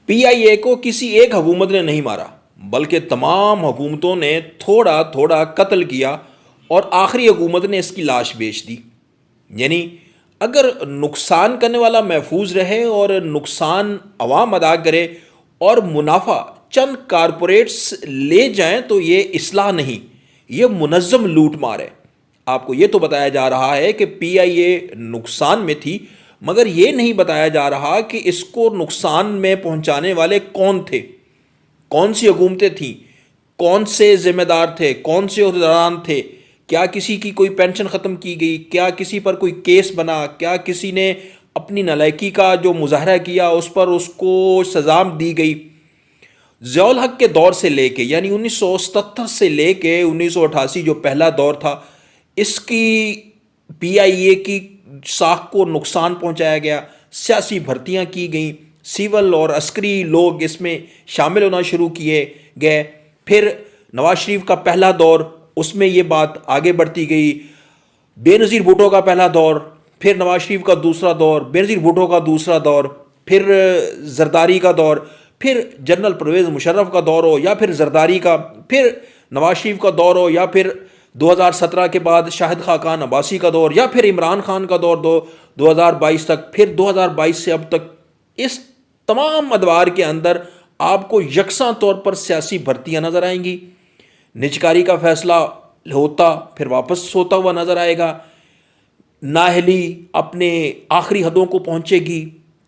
PIA को किसी एक हुकूमत ने नहीं मारा, बल्कि तमाम हुकूमतों ने थोड़ा थोड़ा कत्ल किया और आखिरी हुकूमत ने इसकी लाश बेच दी। यानी अगर नुकसान करने वाला महफूज रहे और नुकसान अवाम अदा करे और मुनाफा चंद कारपोरेट्स ले जाएं, तो ये इस्लाह नहीं, ये मुनज़्ज़म लूट मार है। आपको ये तो बताया जा रहा है कि पीआईए नुकसान में थी, मगर ये नहीं बताया जा रहा कि इसको नुकसान में पहुंचाने वाले कौन थे, कौन सी हुकूमतें थीं, कौन से जिम्मेदार थे, कौन से अहदेदारान थे। क्या किसी की कोई पेंशन ख़त्म की गई, क्या किसी पर कोई केस बना, क्या किसी ने अपनी नालायकी का जो मुजाहरा किया उस पर उसको सज़ा दी गई। ज़ियाउल हक के दौर से लेके यानी 1977 से लेके 1988 जो पहला दौर था, इसकी पीआईए की साख को नुकसान पहुंचाया गया, सियासी भर्तियां की गई, सिविल और अस्करी लोग इसमें शामिल होना शुरू किए गए। फिर नवाज शरीफ का पहला दौर, उसमें ये बात आगे बढ़ती गई। बेनज़ीर भुट्टो का पहला दौर, फिर नवाज शरीफ का दूसरा दौर, बेनज़ीर भुट्टो का दूसरा दौर, फिर जरदारी का दौर, फिर जनरल परवेज़ मुशर्रफ का दौर हो या फिर जरदारी का, फिर नवाज शरीफ का दौर हो या फिर 2017 के बाद शाहिद खाकान अब्बासी का दौर या फिर इमरान खान का दौर 2022 तक, फिर 2022 से अब तक। इस तमाम अदवार के अंदर आपको यकसा तौर पर सियासी भर्तियां नज़र आएंगी। निजकारी का फैसला होता फिर वापस होता हुआ नज़र आएगा। नाहली अपने आखिरी हदों को पहुंचेगी,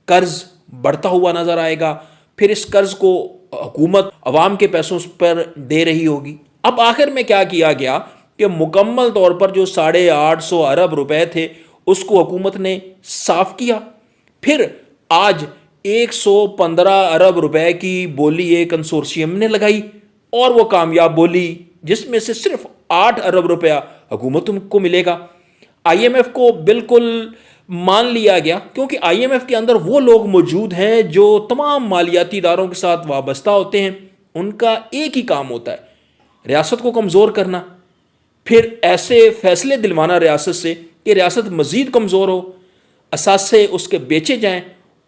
कर्ज बढ़ता हुआ नज़र आएगा, फिर इस कर्ज को हुकूमत अवाम के पैसों पर दे रही होगी। अब आखिर में क्या किया गया कि मुकम्मल तौर पर जो 850 अरब रुपए थे उसको हुकूमत ने साफ किया। फिर आज 115 अरब रुपए की बोली एक कंसोर्शियम ने लगाई और वो कामयाब बोली, जिसमें से सिर्फ 8 अरब रुपया हुकूमत को मिलेगा। आईएमएफ को बिल्कुल मान लिया गया, क्योंकि आईएमएफ के अंदर वो लोग मौजूद हैं जो तमाम मालियाती इदारों के साथ वाबस्ता होते हैं। उनका एक ही काम होता है, रियासत को कमज़ोर करना, फिर ऐसे फैसले दिलवाना रियासत से कि रियासत मज़ीद कमज़ोर हो, असासे उसके बेचे जाएं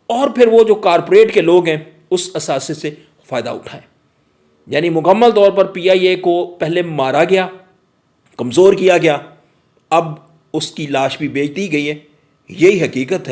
और फिर वो जो कारपोरेट के लोग हैं उस असासे से फ़ायदा उठाएं। यानी मुकम्मल तौर पर पीआईए को पहले मारा गया, कमज़ोर किया गया, अब उसकी लाश भी बेच दी गई है। यही हकीकत है।